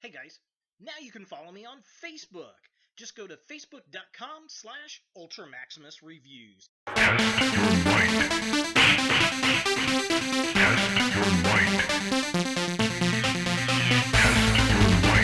Hey guys, now you can follow me on Facebook. Just go to facebook.com/UltraMaximusReviews. Test your might. Test your might. Test your might.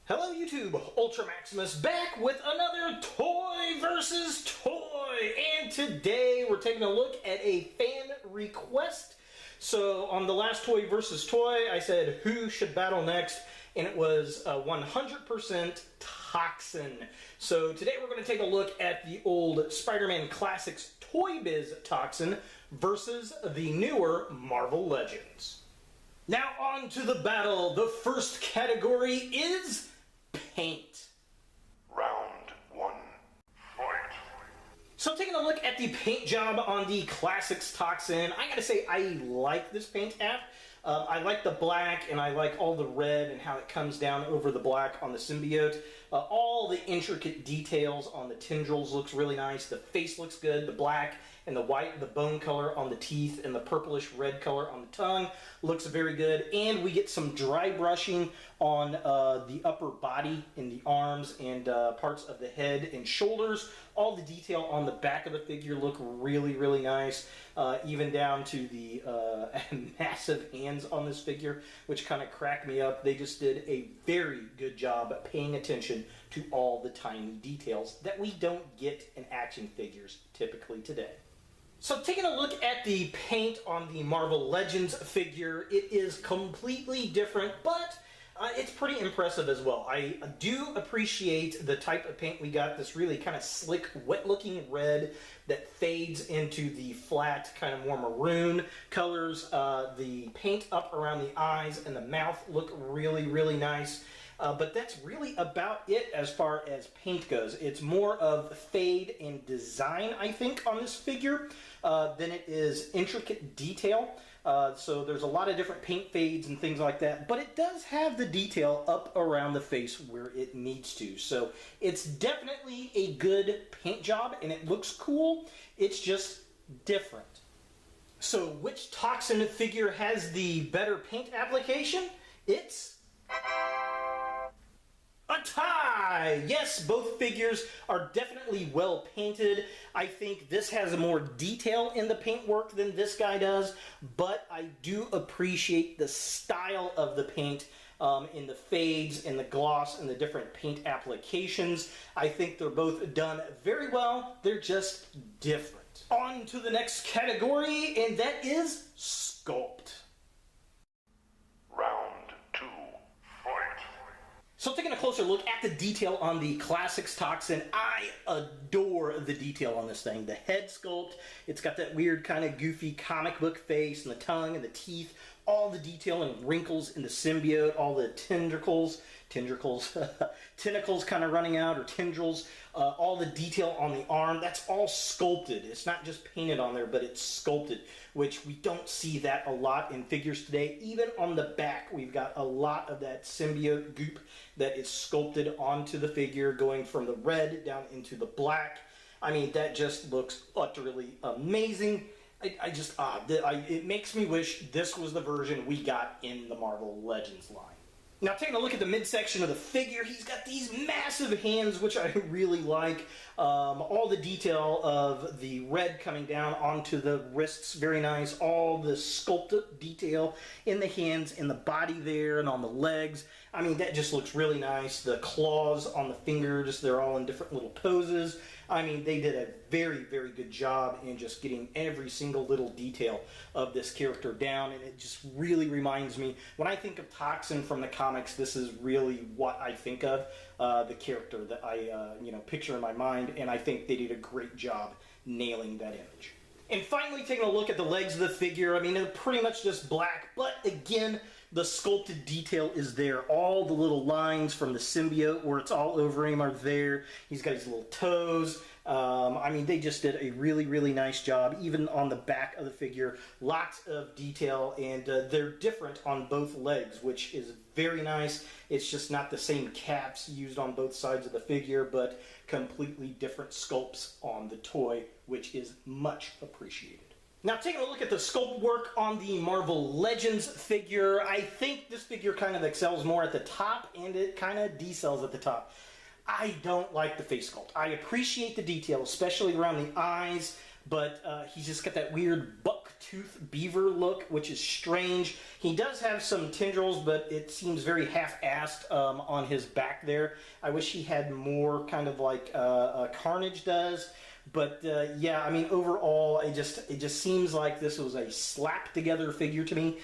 Hello YouTube, Ultra Maximus back with another Toy versus Toy, and today we're taking a look at a fan request. So on the last Toy versus Toy, I said who should battle next, and it was 100% Toxin. So today we're going to take a look at the old Spider-Man Classics Toy Biz Toxin versus the newer Marvel Legends. Now on to the battle. The first category is paint. Round one. Fight. So taking a look at the paint job on the Classics Toxin, I gotta say I like this paint app. I like the black and I like all the red and how it comes down over the black on the symbiote. All the intricate details on the tendrils looks really nice. The face looks good. The black and the white, the bone color on the teeth and the purplish red color on the tongue looks very good. And we get some dry brushing on the upper body and the arms and parts of the head and shoulders. All the detail on the back of the figure look really, really nice. Even down to the massive hands on this figure, which kind of cracked me up. They just did a very good job paying attention to all the tiny details that we don't get in action figures typically today. So taking a look at the paint on the Marvel Legends figure, it is completely different, but it's pretty impressive as well. I do appreciate the type of paint we got, this really kind of slick, wet-looking red that fades into the flat, kind of more maroon colors. The paint up around the eyes and the mouth look really, really nice. But that's really about it as far as paint goes. It's more of fade and design, I think, on this figure than it is intricate detail. So there's a lot of different paint fades and things like that, but it does have the detail up around the face where it needs to. So it's definitely a good paint job and it looks cool. It's just different. So which Toxin figure has the better paint application? It's a tie! Yes, both figures are definitely well painted. I think this has more detail in the paintwork than this guy does, but I do appreciate the style of the paint in the fades and the gloss and the different paint applications. I think they're both done very well. They're just different. On to the next category, and that is Sculpt. Round two. Fight. So taking a closer look at the detail on the Classics Toxin, I adore the detail on this thing. The head sculpt, it's got that weird kind of goofy comic book face and the tongue and the teeth, all the detail and wrinkles in the symbiote, all the tentacles kind of running out, or tendrils, all the detail on the arm, that's all sculpted. It's not just painted on there, but it's sculpted, which we don't see that a lot in figures today. Even on the back, we've got a lot of that symbiote goop that is sculpted onto the figure, going from the red down into the black. I mean, that just looks utterly amazing. It makes me wish this was the version we got in the Marvel Legends line. Now, taking a look at the midsection of the figure, he's got these massive hands, which I really like. All the detail of the red coming down onto the wrists, very nice. All the sculpted detail in the hands, in the body there, and on the legs. I mean, that just looks really nice. The claws on the fingers, they're all in different little poses. I mean, they did a very, very good job in just getting every single little detail of this character down, and it just really reminds me, when I think of Toxin from the comics, this is really what I think of, the character that I picture in my mind, and I think they did a great job nailing that image. And finally, taking a look at the legs of the figure, I mean, they're pretty much just black, but again, the sculpted detail is there. All the little lines from the symbiote where it's all over him are there. He's got his little toes. I mean, they just did a really, really nice job, even on the back of the figure. Lots of detail, and they're different on both legs, which is very nice. It's just not the same caps used on both sides of the figure, but completely different sculpts on the toy, which is much appreciated. Now, taking a look at the sculpt work on the Marvel Legends figure, I think this figure kind of excels more at the top, and it kind of decels at the top. I don't like the face sculpt. I appreciate the detail, especially around the eyes, but he's just got that weird buck-tooth beaver look, which is strange. He does have some tendrils, but it seems very half-assed on his back there. I wish he had more, kind of like Carnage does. But yeah, I mean, overall, it just seems like this was a slap-together figure to me.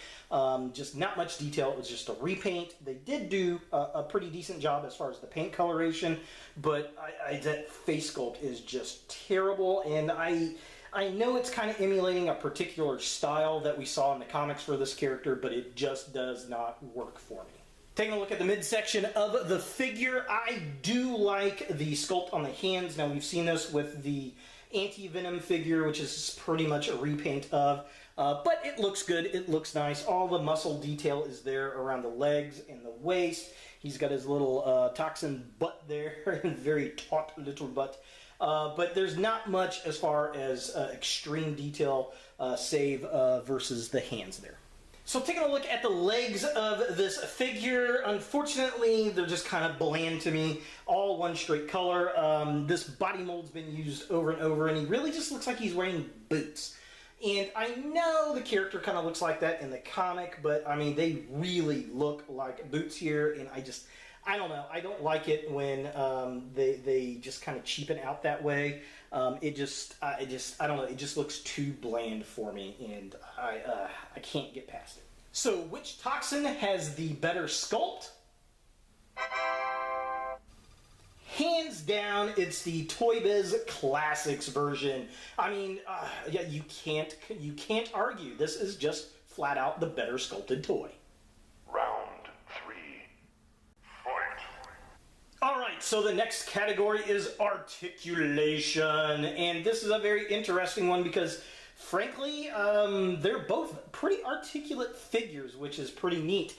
Just not much detail. It was just a repaint. They did do a pretty decent job as far as the paint coloration, but that face sculpt is just terrible, and I know it's kind of emulating a particular style that we saw in the comics for this character, but it just does not work for me. Taking a look at the midsection of the figure, I do like the sculpt on the hands. Now, we've seen this with the Anti-Venom figure, which is pretty much a repaint of, but it looks good, it looks nice. All the muscle detail is there around the legs and the waist. He's got his little Toxin butt there, very taut little butt. But there's not much as far as extreme detail, save versus the hands there. So taking a look at the legs of this figure, unfortunately, they're just kind of bland to me. All one straight color. This body mold's been used over and over, and he really just looks like he's wearing boots. And I know the character kind of looks like that in the comic, but I mean, they really look like boots here, and I don't know. I don't like it when they just kind of cheapen out that way. I don't know. It just looks too bland for me, and I can't get past it. So, which Toxin has the better sculpt? Hands down, it's the Toy Biz Classics version. I mean, yeah, you can't argue. This is just flat out the better sculpted toy. Round 3. Fight. Alright, so the next category is Articulation, and this is a very interesting one because, frankly, they're both pretty articulate figures, which is pretty neat.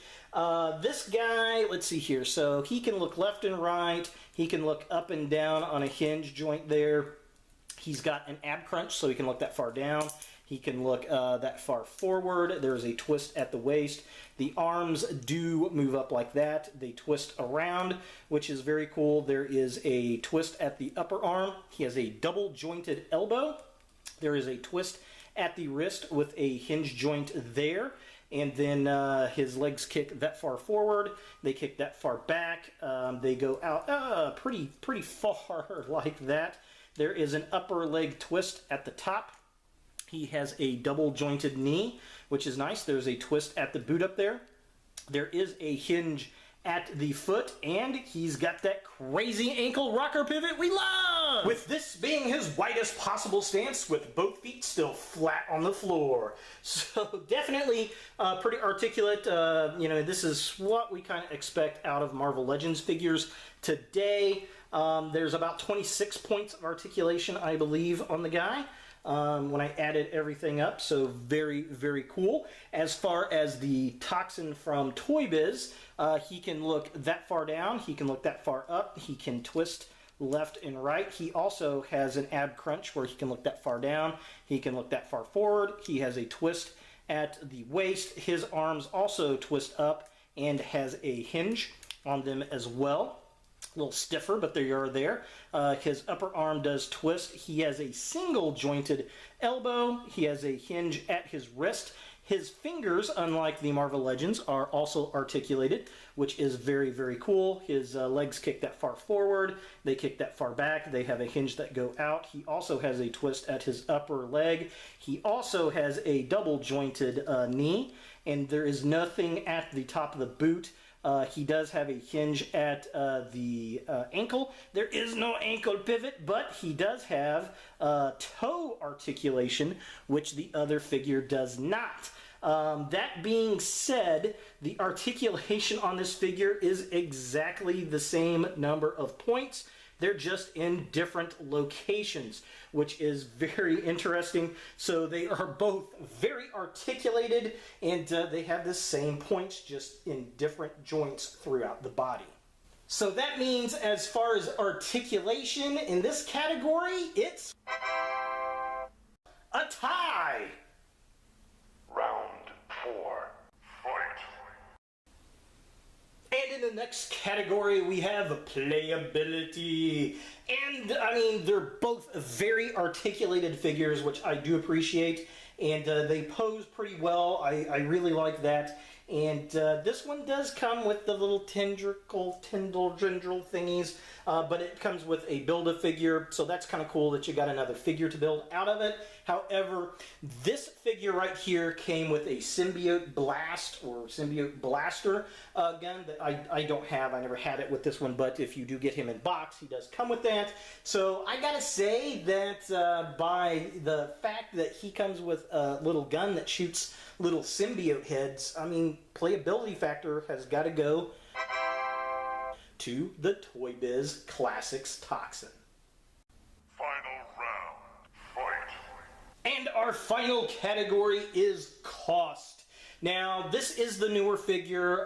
This guy, let's see here, so he can look left and right, he can look up and down on a hinge joint there. He's got an ab crunch, so he can look that far down. He can look that far forward. There's a twist at the waist. The arms do move up like that. They twist around, which is very cool. There is a twist at the upper arm. He has a double jointed elbow. There is a twist at the wrist with a hinge joint there. And then his legs kick that far forward. They kick that far back. They go out pretty far like that. There is an upper leg twist at the top. He has a double jointed knee, which is nice. There's a twist at the boot up there. There is a hinge at the foot, and he's got that crazy ankle rocker pivot we love! With this being his widest possible stance, with both feet still flat on the floor. So definitely pretty articulate. You know, this is what we kind of expect out of Marvel Legends figures today. There's about 26 points of articulation, I believe, on the guy. When I added everything up, so very, very cool. As far as the Toxin from Toy Biz, he can look that far down, he can look that far up, he can twist left and right. He also has an ab crunch where he can look that far down, he can look that far forward. He has a twist at the waist. His arms also twist up and has a hinge on them as well. A little stiffer, but they are there. His upper arm does twist. He has a single jointed elbow. He has a hinge at his wrist. His fingers, unlike the Marvel Legends, are also articulated, which is very, very cool. His legs kick that far forward. They kick that far back. They have a hinge that go out. He also has a twist at his upper leg. He also has a double jointed knee, and there is nothing at the top of the boot. He does have a hinge at the ankle. There is no ankle pivot, but he does have toe articulation, which the other figure does not. That being said, the articulation on this figure is exactly the same number of points. They're just in different locations, which is very interesting. So they are both very articulated, and they have the same points, just in different joints throughout the body. So that means, as far as articulation in this category, it's a tie. Round 4. Fight. And in the next category, we have playability. And, I mean, they're both very articulated figures, which I do appreciate. And they pose pretty well. I really like that. And this one does come with the little tendril thingies, but it comes with a build-a-figure, so that's kind of cool that you got another figure to build out of it. However, this figure right here came with a Symbiote Blast or Symbiote Blaster gun that I don't have. I never had it with this one, but if you do get him in box, he does come with that. So I gotta say that by the fact that he comes with a little gun that shoots little symbiote heads, I mean, playability factor has got to go to the Toy Biz Classics Toxin. Final round. Fight. And our final category is cost. Now, this is the newer figure.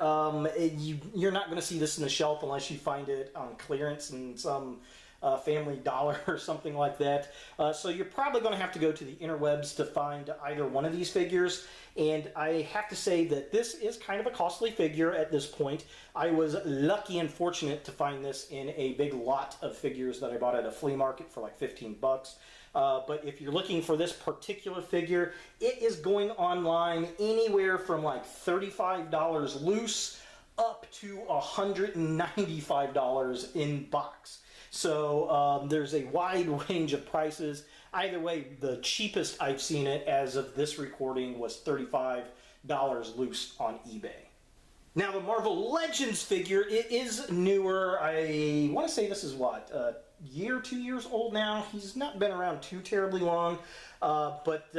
You're not going to see this in the shelf unless you find it on clearance in some Family Dollar or something like that. So you're probably going to have to go to the interwebs to find either one of these figures. And I have to say that this is kind of a costly figure at this point. I was lucky and fortunate to find this in a big lot of figures that I bought at a flea market for like 15 bucks. But if you're looking for this particular figure, it is going online anywhere from like $35 loose up to $195 in box. So there's a wide range of prices. Either way, the cheapest I've seen it as of this recording was $35 loose on eBay. Now the Marvel Legends figure, it is newer. I want to say this is what, a year, 2 years old now. He's not been around too terribly long, but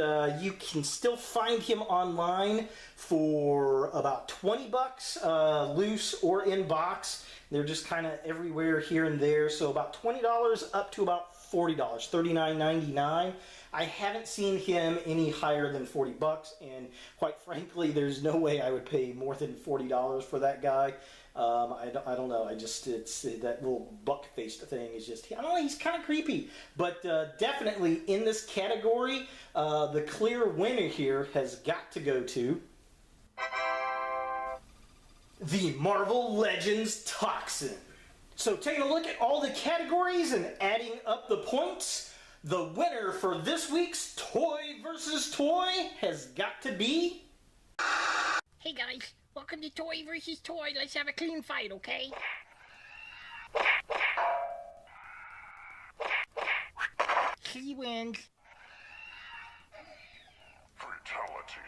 you can still find him online for about 20 bucks loose or in box. They're just kind of everywhere here and there, so about $20 up to about $40, $39.99. I haven't seen him any higher than 40 bucks, and quite frankly, there's no way I would pay more than $40 for that guy. I don't know. It's that little buck-faced thing is just, I don't know, he's kind of creepy. But definitely in this category, the clear winner here has got to go to the Marvel Legends Toxin. So taking a look at all the categories and adding up the points, the winner for this week's Toy versus Toy has got to be... Hey guys, welcome to Toy versus Toy. Let's have a clean fight, okay? He wins. Fatality.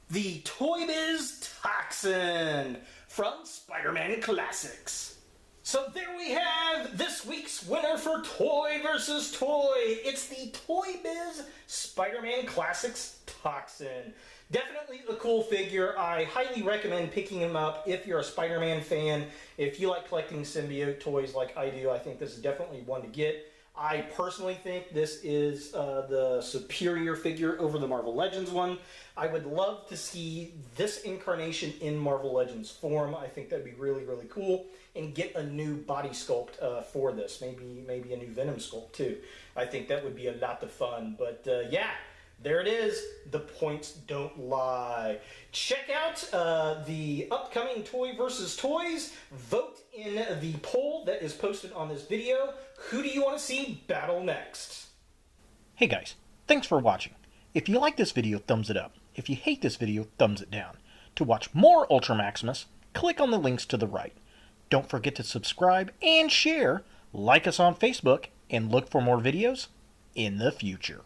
The Toy Biz Toxin from Spider-Man Classics. So there we have this week's winner for Toy versus Toy. It's the Toy Biz Spider-Man Classics Toxin. Definitely a cool figure. I highly recommend picking him up if you're a Spider-Man fan. If you like collecting symbiote toys like I do, I think this is definitely one to get. I personally think this is the superior figure over the Marvel Legends one. I would love to see this incarnation in Marvel Legends form. I think that'd be really, really cool. And get a new body sculpt for this. Maybe a new Venom sculpt too. I think that would be a lot of fun. But yeah, there it is. The points don't lie. Check out the upcoming Toy versus Toys. Vote in the poll that is posted on this video. Who do you want to see battle next? Hey guys, thanks for watching. If you like this video, thumbs it up. If you hate this video, thumbs it down. To watch more Ultra Maximus, click on the links to the right. Don't forget to subscribe and share, like us on Facebook, and look for more videos in the future.